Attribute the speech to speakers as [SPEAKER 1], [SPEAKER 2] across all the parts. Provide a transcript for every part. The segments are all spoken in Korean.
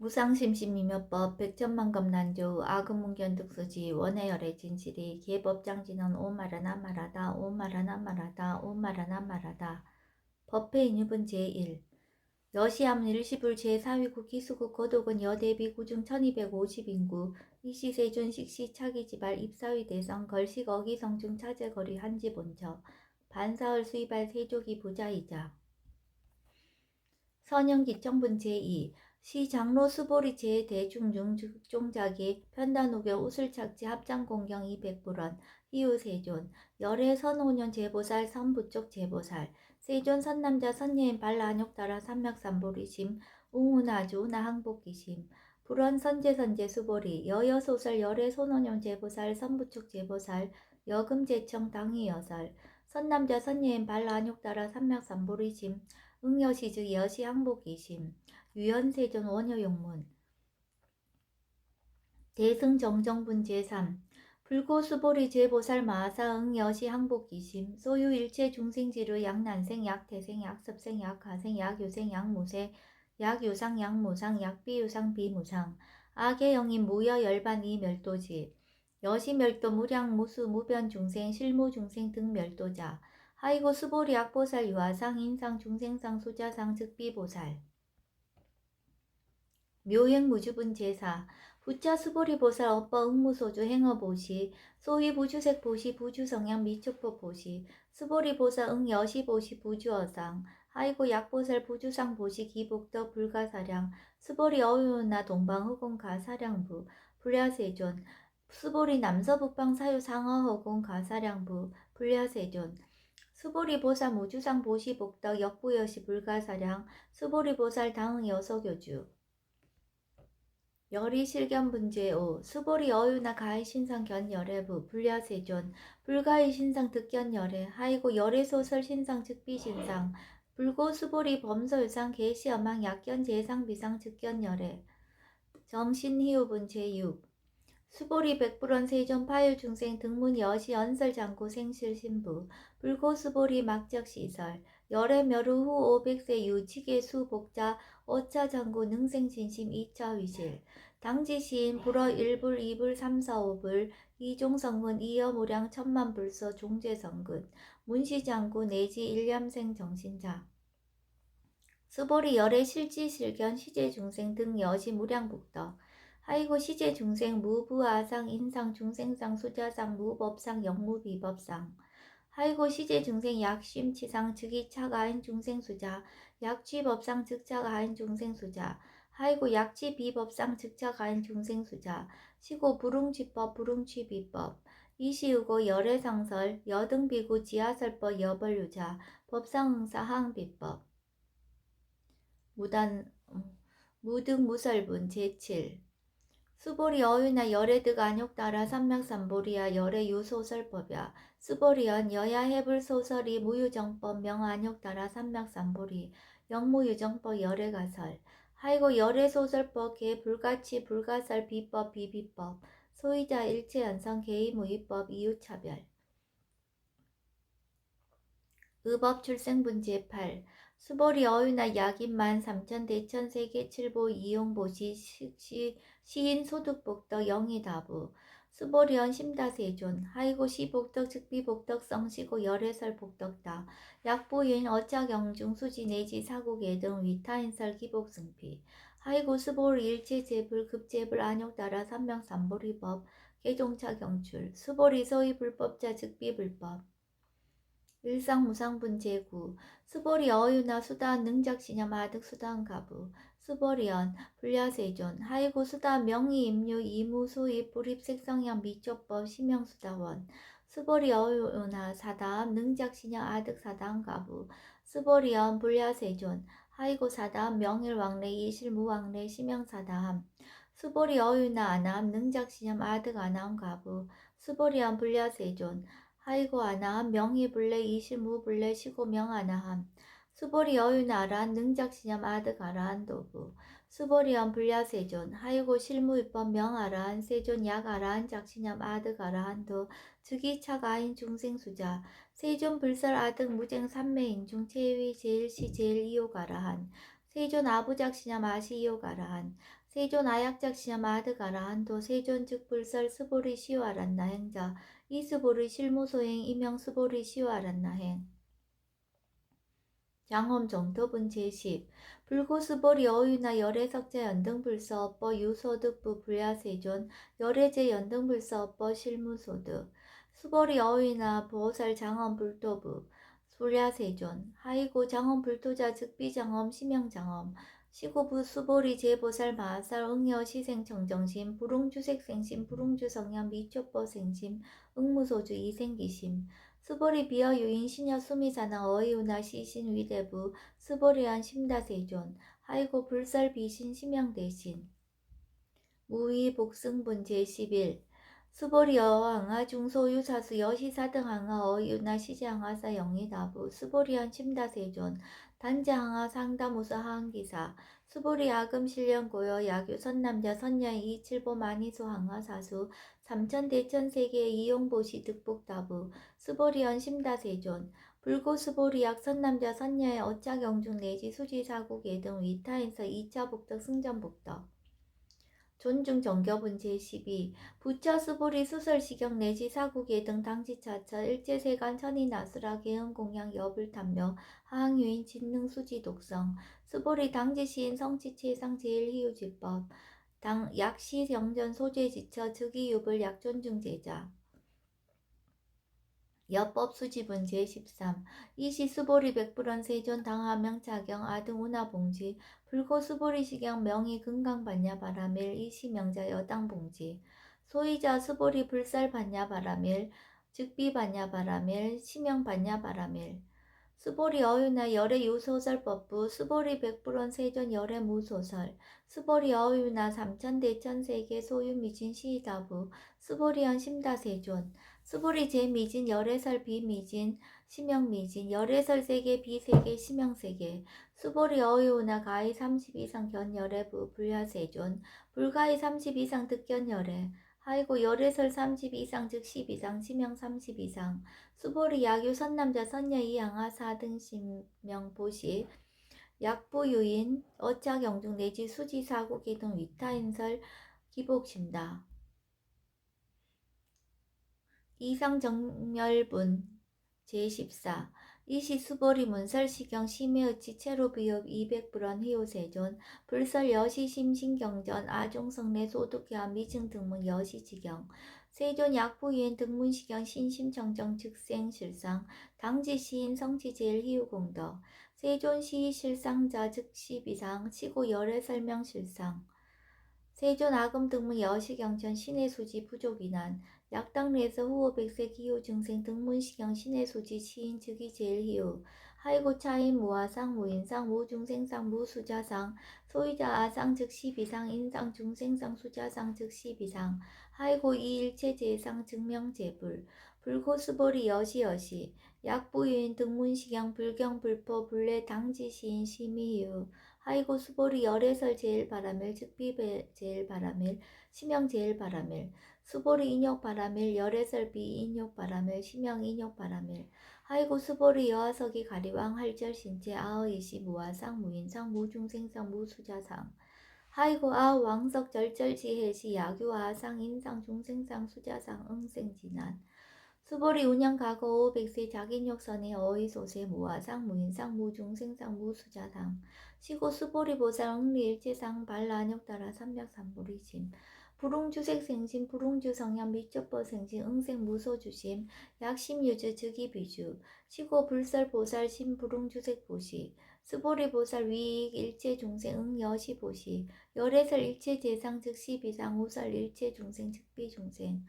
[SPEAKER 1] 무상심신미묘법 백천만검난조 아금문견득수지 원해열의 진실이 계법장지는 오마라나마라다 오마라나마라다 오마라나마라다. 법회인유분 제1 여시함 일시불 제4위국 기수국 거독은 여대비 구중 1250인구 이시세존 식시 차기지발 입사위 대성 걸식 어기성중 차제거리 한지본처 반사월 수입할 세조기 부자이자 선영기청분 제2 시장로 수보리 제대중중종자기 편단우교 우술착지 합장공경 200불원 희우세존 열애 선오년 제보살 선부쪽 제보살 세존 선남자 선예인 발라안욕따라 삼맥삼보리심 웅우나주 나항복기심 불원 선제선제 수보리 여여소설 열애 손오년 제보살 선부쪽 제보살 여금제청 당희여설 선남자 선예인 발라안욕따라 삼맥삼보리심 응여시즉 여시항복이심 유연세존 원효용문 대승정정분 제3 불고수보리 제보살 마하사 응여시 항복이심 소유일체 중생지르 약난생 약태생 약습생 약하생 약유생 약무세 약유상 약무상 약비유상 비무상 악의 영인 무여 열반 이멸도지 여시멸도 무량 무수 무변 중생 실무 중생 등 멸도자 하이고 수보리 약보살 유아상 인상 중생상 수자상 즉비보살 묘행무주분 제사 부차 수보리 보살 업버 응무소주 행어보시 소위 부주색 보시 부주성향 미촉법 보시 수보리 보살 응여시 보시 부주어상 하이고 약보살 부주상 보시 기복덕 불가사량 수보리 어유나 동방흑공 가사량부 불야세존 수보리 남서북방 사유 상어허공 가사량부 불야세존 수보리 보살 무주상 보시 복덕 역부여시 불가사량 수보리 보살 당응 여서교주 열이 실견분제 5 수보리 어유나 가히 신상 견열애부 불야세존 불가히 신상 득견열애 하이고 열애소설 신상 즉비신상 불고 수보리 범서유상 계시엄망 약견 제상 비상 즉견열애 정신희우분 제6 수보리 백불원 세존 파율중생 등문 여시 연설장고 생실신부 불고수보리 막적시설 열애멸후 후 500세 유치계수 복자 어차장고 능생진심 2차 위실 당지시인 불어 1불 2불 3, 4, 5불 이종성문 이여무량 천만불서 종제성근 문시장구 내지 일념생 정신자 수보리 열애 실지실견 시제중생 등 여시 무량복덕 하이고 시제중생 무부아상 인상 중생상 수자상 무법상 영무비법상 하이고 시제중생 약쉼치상 즉이차가인 중생수자 약취법상 즉차가인 중생수자 하이고 약취비법상 즉차가인 중생수자 시고 불웅취법 불웅취비법 이시우고 열애상설 여등비구 지하설법 여벌유자 법상응사 하응비법 무등무설분 제7 수보리 어유나 열애득 안욕따라 삼맥삼보리야 열애유소설법야 수보리연 여야해불소설이 무유정법 명안욕따라 삼맥삼보리 영무유정법 열애가설 하이고 열애소설법 개불가치 불가설 비법 비비법 소위자 일체연성 개의무위법 이유차별 의법출생분 제8 수보리 어유나 약인만 삼천 대천 세계 칠보 이용보시 시인 소득복덕 영희다부 수보리언 심다세존 하이고 시복덕 즉비복덕 성시고 열애설 복덕다 약보인 어차경중 수지 내지 사국예 등 위타인설 기복승피 하이고 수보리 일체제불 급제불 안욕따라 삼명삼보리법 개종차경출 수보리 소위 불법자 즉비불법 일상무상분 제9 수보리 어유나 수다한 능작시념 아득 수다한 가부 수보리언 불야세존 하이고 수다한 명의임류 이무수입 불입색성향 미초법 심형수다원 수보리 어유나 사다함 능작시념 아득 사다한 가부 수보리언 불야세존 하이고 사다함 명일왕래 이실무왕래 심형사다함 수보리 어유나 아남 능작시념 아득 아나함 가부 수보리언 불야세존 하이고 아나함 명의불래 이실무불래 시고명 아나함 수보리 어유나 아라한 능작시념 아득 아라한 도부 수보리언 불야세존 하이고 실무입법 명 아라한 세존 약 아라한 작시념 아득 아라한 도 즉이차가인 중생수자 세존 불설 아득 무쟁 삼매인중 체위 제일시 제일이욕 아라한 세존 아부작시념 아시이욕 아라한 세존 아약작 시험 아드가라 한도 세존 즉 불설 스보리 시와란나 행자 이스보리 실무소행 이명 스보리 시와란나 행 장엄 정토분 제10 불고스보리 어유나 열애석자 연등불서 업버 유소득부 불야세존 열애제 연등불서 업버 실무소득 수보리 어유나 보살 장엄 불도부 불야세존 하이고 장엄 불토자 즉비장엄 심영장엄 시고부 수보리 제보살 마살 응여 시생청정심 불웅주색생심 불웅주성현 미초법생심 응무소주 이생기심 스보리 비어 유인 시녀 수미사나 어이우나 시신 위대부 스보리안 심다세존 하이고 불설 비신 심양 대신 무위 복승분 제11 스보리 어항아 중소유 사수 여시사 등 항아 어이우나 시제 항아사 영이다부 스보리안 심다세존 단자 항아 상다무사 하항기사 스보리 아금 실령고여 야규 선남자 선녀의 이칠보 마니소 항아 사수 삼천 대천 세계 이용보시 득복다부 스보리언 심다세존 불고 스보리약 선남자 선녀의 어짜경중 내지 수지사국예 등 위타에서 2차 복덕 승전복덕 존중 정교분 제12 부처 스보리 수설시경 내지 사국예 등 당지차처 일제세간 천이나수라 개응공양 여불탐묘 하항유인 진능수지 독성 스보리 당지시인 성치체상 제일희유지법 당 약시 영전 소재지처 즉이유불 약존중제자 여법 수지분 제13 이시 수보리 백불원 세존 당하명차경 아등 운하봉지 불고 수보리 시경 명의 금강반야 바라밀 이시 명자 여당봉지 소이자 수보리 불살 반야 바라밀 즉비 반야 바라밀 시명 반야 바라밀 수보리 어유나 열애 유소설법부 수보리 백불원 세존 열애 무소설 수보리 어유나 삼천대천세계 소유미진 시다부 수보리언 심다세존 수보리 제미진 열애설 비미진 심영미진 열애설 세계 비세계 심영세계 수보리 어유나 가히 30 이상 견열애부 불야세존 불가히 30 이상 득견열애 하이고 열애설 30 이상 즉 10 이상 심영 30 이상 수보리 야규 선남자 선녀 이양아 4등 심명 보시 약부유인 어차경중 내지 수지 사고기 등 위타인설 기복심다 이상정멸분 제14 이시 수보리 문설시경 심해의치 체로비읍 200불원 희요세존 불설 여시심신경전 아종성내 소득회와 미증등문 여시지경 세존 약부유인 등문시경 신심정정 즉생실상 당지시인 성치제일 희유공덕 세존 시실상자 즉시비상 치고 열애 설명실상 세존 아금 등문 여시경천 신해수지 부족이난 약당내에서 후호 백세 기호 증생 등문시경 신해수지 시인 즉이 제일 희우 하이고 차인 무아상 무인상 무중생상 무수자상 소이자 아상 즉시비상 인상 중생상 수자상 즉시비상 하이고 이일체 제상 증명제불 불고스보리 여시여시 약부유인 등문시경 불경불포 불례 당지시인 심의유 하이고 수보리 열애설 제일 바라밀 즉비 제일 바라밀 심영 제일 바라밀 수보리 인욕 바라밀 열애설 비 인욕 바라밀 심영 인욕 바라밀 하이고 수보리 여하석이 가리왕 할절 신체 아의시 무아상 무인상 무중생상 무수자상 하이고 아우 왕석 절절지혜시 야규 아상 인상 중생상 수자상 응생진한 수보리 운영 과거 500세 자gin욕선의 어의소세 무아상 무인상 무중생상 무수자상 시고 수보리 보살 응리일체상 발라안욕따라 삼백삼보리심 불웅주색생심 불웅주성현 미적법생심 응생무소주심 약심유주 즉이비주 시고 불설보살 심불웅주색보시 수보리 보살 위익 일체중생 응여시보시 열애설 일체재상 즉시비상 우설 일체중생 즉비중생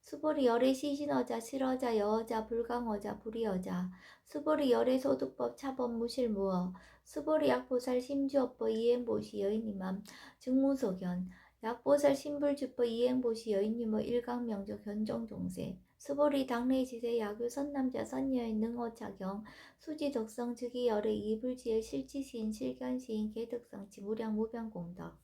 [SPEAKER 1] 수보리 열애 시신어자 실어자 여어자 불강어자 불이어자 수보리 열애 소득법 차법 무실무어 수보리 약보살 심주업보 이행보시 여인이맘 증무소견 약보살 신불주법 이행보시 여인이모 일강명조 견종종세 수보리 당내지세 야규 선남자 선녀의 능어차경 수지덕성 즉이 열애 이불지의 실지시인 실견시인 개득성치 무량 무변공덕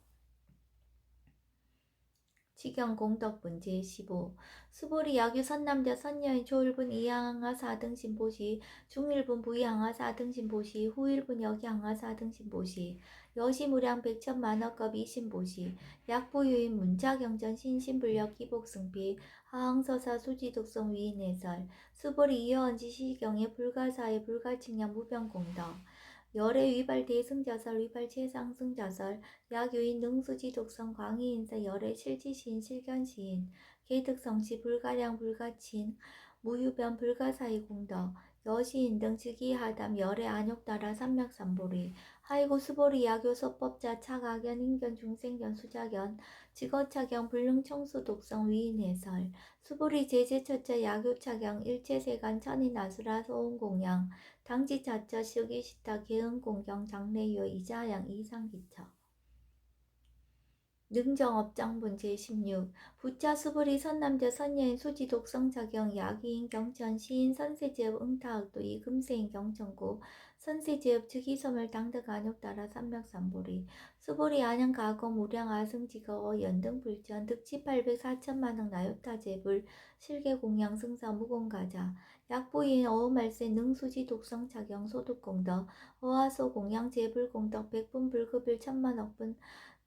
[SPEAKER 1] 지경 공덕분 제15 수보리 야규 선남자 선녀인 초일분 이항하 4등 신보시 중일분 부이항하 4등 신보시 후일분 여기항하 4등 신보시 여시무량 백천만억급 이신보시 약부유인 문자경전 신신불력 기복승피 하항서사 수지독성 위인해설 수보리 이어언지 시경의 불가사의 불가칭량 무병공덕 열의 위발 대승자설 위발 최상승자설 약유인 능수지 독성 광희인사 열의 실지시인 실견시인 개득성시 불가량 불가친 무유변 불가사의 공덕 여시인 등 즉위하담 열의 안욕따라 삼맥삼보리 하이고 수보리 야교서법자 차가견 인견 중생견 수자견 직어차경 불능청수 독성 위인해설 수보리 제제처자 야교차경 일체세간 천인아수라 소음공양 당지자처 시기시타 개은공경 장래유 이자양 이상기처 능정업장분 제16 부차 수불이 선남자 선여인 수지 독성자경 야기인 경천 시인 선세제업 응타학도 이금세인 경천고 선세제업 즉위섬을 당득 안욕따라 삼맥삼보리 수보리 안양 가검 우량 아승지거 연등불전 득치 800 4천만억 나요타제불 실계공양 승사 무공가자 약부인 어음말세 능수지 독성자경 소득공덕 어하소 공양 제불공덕 백분 불급일 천만억분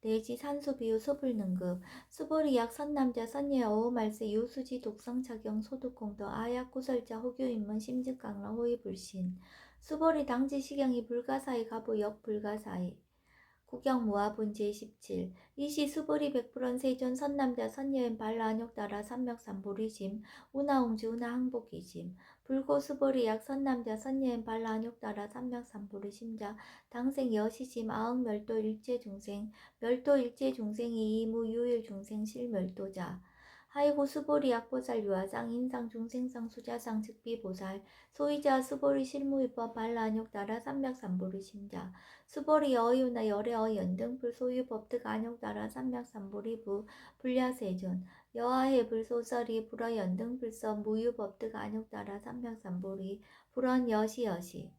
[SPEAKER 1] 내지 산소비유 소불능급 수보리약 선남자 선예 어우말세 유수지 독성차경 소득공도 아약구설자 호교인문 심증강라 호위불신 수보리 당지시경이 불가사의 가부역 불가사의 구경무화분 제17 이시 수보리 백불원 세존 선남자 선여인 발라안욕따라 삼맥삼보리짐 우나옹지 우나항복이짐 불고 수보리약 선남자 선여인 발라안욕따라 삼맥삼보리심자 당생 여시짐 아흥멸도 일체중생 멸도 일체중생이 이무 유일중생 실멸도자 하이고 수보리 약보살 유아상 인상 중생상 수자상 즉비보살 소이자 수보리 실무위법 발라안욕따라 삼맥삼보리 심자 수보리 어유나 열애어 연등불 소유 법득 안욕따라 삼맥삼보리부 불야세존 여하해 불소설이 불어 연등불서 무유 법득 안욕따라 삼맥삼보리 불언 여시여시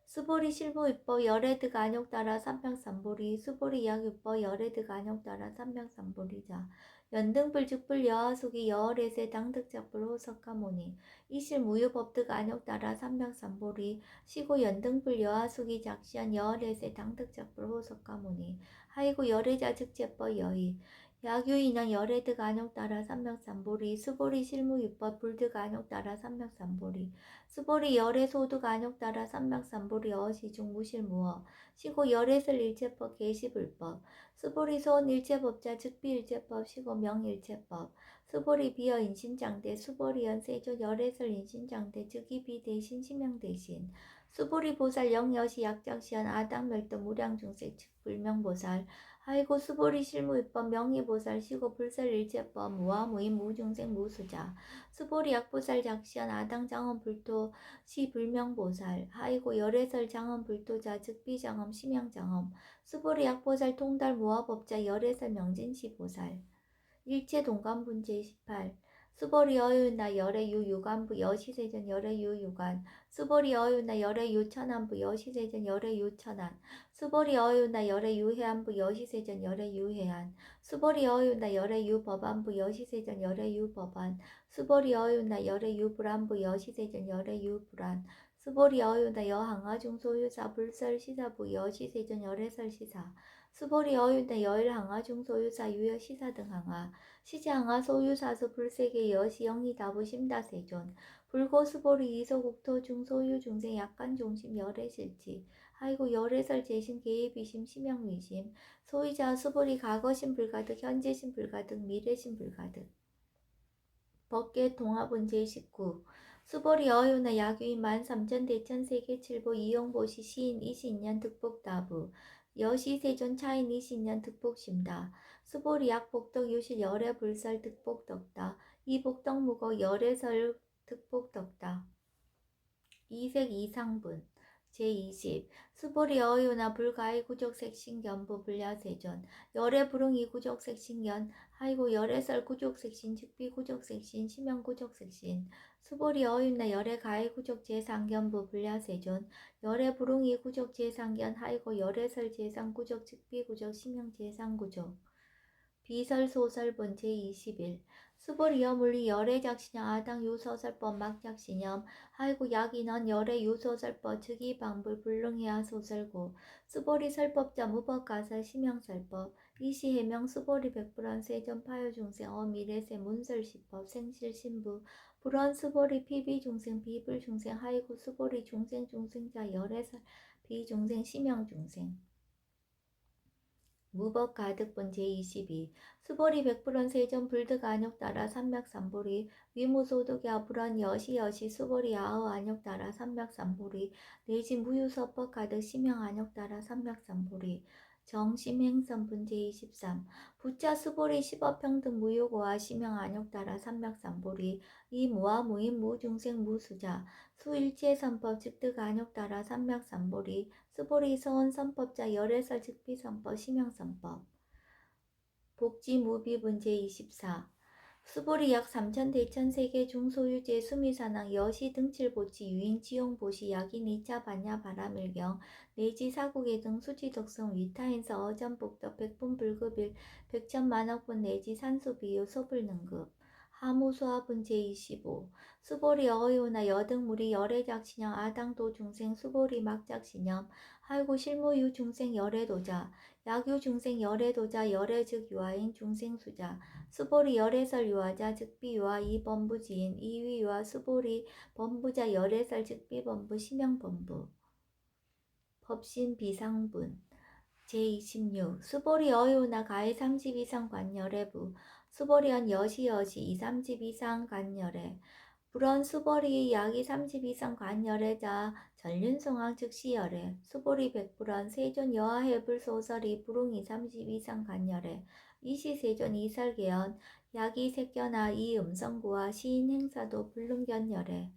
[SPEAKER 1] 수보리 실무위법 열애득 안욕따라 삼맥삼보리 수보리 약위법 열애득 안욕따라 삼맥삼보리자 연등불 즉불 여하숙이 여월에세 당득작불 호석가모니 이실 무유법득 안욕따라 삼맥삼보리 시고 연등불 여하숙이 작시한 여월에세 당득작불 호석가모니 하이고 열애자 즉제법 여의 야규인한 열애득 안욕따라 삼맥삼보리 수보리 실무유법 불득 안욕따라 삼맥삼보리 수보리 열애소득 안욕따라 삼맥삼보리 어시중 무실무어 시고 열애설 일체법 개시불법 수보리 소원 일체법자 즉비일체법 시고 명일체법 수보리 비어 인신장대 수보리연 세조 열애설 인신장대 즉위비 대신 심명 대신 수보리 보살 영여시 약장시한 아당멸도 무량중생 즉불명보살 하이고 수보리 실무위법 명의보살 시고 불설일체법 무아무인 무중생 무수자 수보리 약보살 작시한 아당장엄 불토 시불명보살 하이고 열애설 장엄 불토자 즉비장엄 심양장엄 수보리 약보살 통달 무아법자 열애설 명진시보살 일체동관분 제18 수보리 어유나 열애유 유관부 여시세전 열애유 유관 수보리 어유나 열애유 천안부 여시세전 열애유 천안 수보리 어유나 열애유 해안부 여시세전 열애유 해안 수보리 어유나 열애유 법안부 여시세전 열애유 법안 수보리 어유나 열애유 불안부 여시세전 열애유 불안 수보리 어유나 여항아중 소유사 불설 시사부 여시세전 열애설 시사 수보리 어유나 여일항아 중소유사 유여 시사 등 항아 시지항아 소유사수 불세계 여시 영리다부 심다세존 불고 수보리 이소국토 중소유 중생 약간 중심 열애실지 하이고 열애설 재신 개입이심 심영위심 소이자 수보리 과거심 불가득 현재심 불가득 미래심 불가득 법계 동화분 제19 수보리 어유나 야규인 13,000 대천 세계 칠보 이용보시 시인 이신년 득복다부 여시세존 차인 이신년 득복심다 수보리 약복덕 유실 열애 불설 득복덕다 이복덕 무거 열애설 득복덕다 이색 이상분 제20 수보리 어유나 불가의 구족색신견부 불야세존 열애 불응 이구족색신견 하이고 열애설 구족색신 즉비 구족색신 심형 구족색신 수보리 어유나 열애 가의 구족 제상견부 불야세존 열애 불응 이구족 제상견 하이고 열애설 제상구족 즉비 구족 심형 제상구족 비설소설본 제21 수보리여 물리 열애작신형 아당 유소설법 막작신형 하이고 약인원 열애 유소설법 즉이방불 불능해야 소설고 수보리 설법자 무법가설 심형설법 이시해명 수보리 백불원 세전파요중생 어미래세 문설시법 생실신부 불원 수보리 피비중생 비불중생 하이고 수보리 중생중생자 열애설 비중생 심형중생 무법가득본 제22 수보리 백불원 세전 불득 안욕 따라 삼맥삼보리 위무소득야 불원 여시 수보리 아우 안욕 따라 삼맥삼보리 내지 무유서법 가득 심형 안욕 따라 삼맥삼보리 정심행선분 제23 부자 수보리 십업평등 무효고와 심형 안욕 따라 삼맥삼보리 이무와 무인 무중생 무수자 수일체선법 즉득 안욕 따라 삼맥삼보리 수보리 서원선법자 열애설 즉비선법 심형선법 복지무비분 제24 수보리 약 3천 대천 세계 중소유재 수미산항 여시 등칠보치 유인 지용보시 약인 2차 반야 바라밀경 내지 사국의 등 수지덕성 위타인서 어전복덕 백분불급일 백천만억분 내지 산수비유 소불능급 하무수화분 제25 수보리 어의오나 여등무리 열애작신형 아당도 중생 수보리 막작신형 하이고 실무유 중생 열애도자 약유 중생 열애도자 열애즉 유아인 중생수자 수보리 열애설 유아자 즉비유아 이범부지인 이위유아 수보리 범부자 열애설 즉비범부 심형범부 법신 비상분 제26 수보리 어유나 가해 30 이상 관열애부 수보리언 여시 2, 30 이상 관열애 불원 수보리 약이 30 이상 관열애자 전륜송황 즉시열애 수보리 백불원 세존 여하해불 소설이 불웅이 30 이상 관열애 이시세존 이설계연 약이 색견아 이음성구와 시인 행사도 불능견열애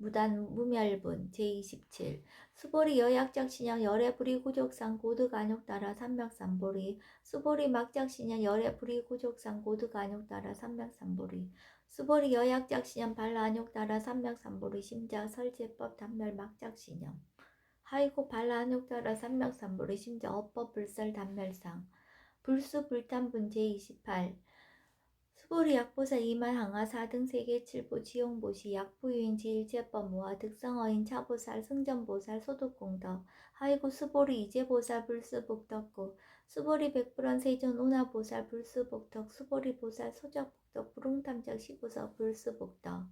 [SPEAKER 1] 무단 무멸분 제27 수보리 여약작신형 열애불이구족상 고득안욕 따라 삼맥삼보리 수보리 막작신형 열애불이구족상 고득안욕 따라 삼맥삼보리 수보리 여약작신형 발라안욕 따라 삼맥삼보리 심자 설제법 단멸 막작신형 하이고 발라안욕 따라 삼맥삼보리 심자 어법 불설 단멸상 불수불탄분 제28 수보리 약보사 이만 항하 4등 세계 7보 지용보시 약부유인 지일제법 모아 득성어인 차보살 승전보살 소득공덕 하이고 수보리 이제보살 불수복덕고 수보리 백불원 세존 운하보살 불수복덕 수보리 보살 소적복덕 불웅탐적 시구서 불수복덕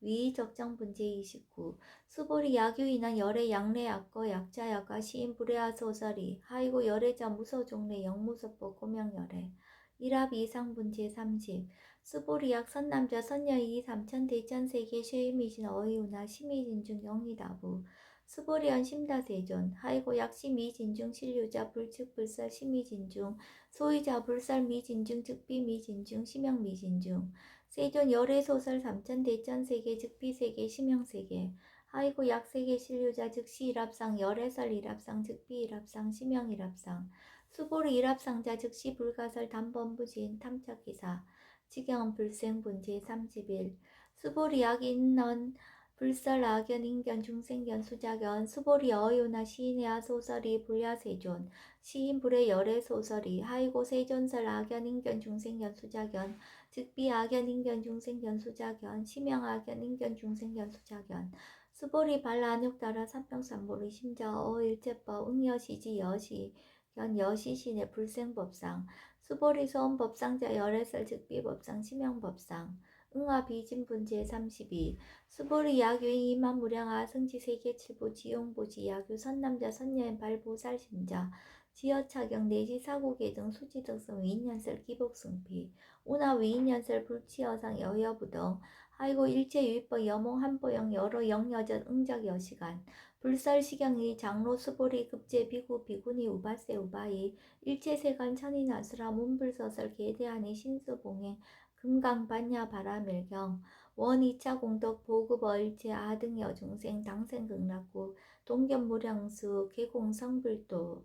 [SPEAKER 1] 위적정분 제29 수보리 약유인한 열애 양례 약거 약자야가 시인 불애하 소설이 하이고 열애자 무소종례 영무서법 고명열애 일합 이상분 제30 수보리약 선남자 선녀이 3천 대천 세계 쉐이미진 어이우나 심의진중 영희다부 수보리언 심다세존 하이고 약 심의진중 신류자 불측불설 심의진중 소유자 불설 미진중 즉비 미진중 심형 미진중 세존 열애소설 3천 대천 세계 즉비 세계 심형 세계 하이고 약 세계 신류자 즉시 일합상 열애설 일합상 즉비 일합상 심형 일합상 수보리 일합상자 즉시 불가설 단범부지인 탐착기사 지경은 불생분 제31 수보리 약인넌 불설 악연 인견 중생견 수작견 수보리 어유나 시인의 소설이 불야세존 시인 불의 열애 소설이 하이고 세존설 악연 인견 중생견 수작견 즉비 악연 인견 중생견 수작견 심형 악연 인견 중생견 수작견 수보리 발라안욕 따라 삼평삼보리 심자 어일제법 응여시지 여시 여시신의 불생법상 수보리 소원법상자 열애설 즉비법상 심형법상 응아비진분 제32 수보리 약유인 이만무량아 승지 세계칠보 지용보지 약유 선남자 선녀인 발보살심자 지여차경 내지 사고계 등 수지득성 위인연설 기복승피 운하 위인연설 불치여상 여여부등 하이고 일체유입법 여몽 한보영 여로 영여전 응작 여시간 불설시경이 장로 수보리 급제 비구 비구니 우바세 우바이 일체세간 천인아수라 문불서설 계대하니 신수봉행 금강반야 바라밀경 원이차 공덕 보급어 일체 아등여 중생 당생극락구 동견무량수 계공성불도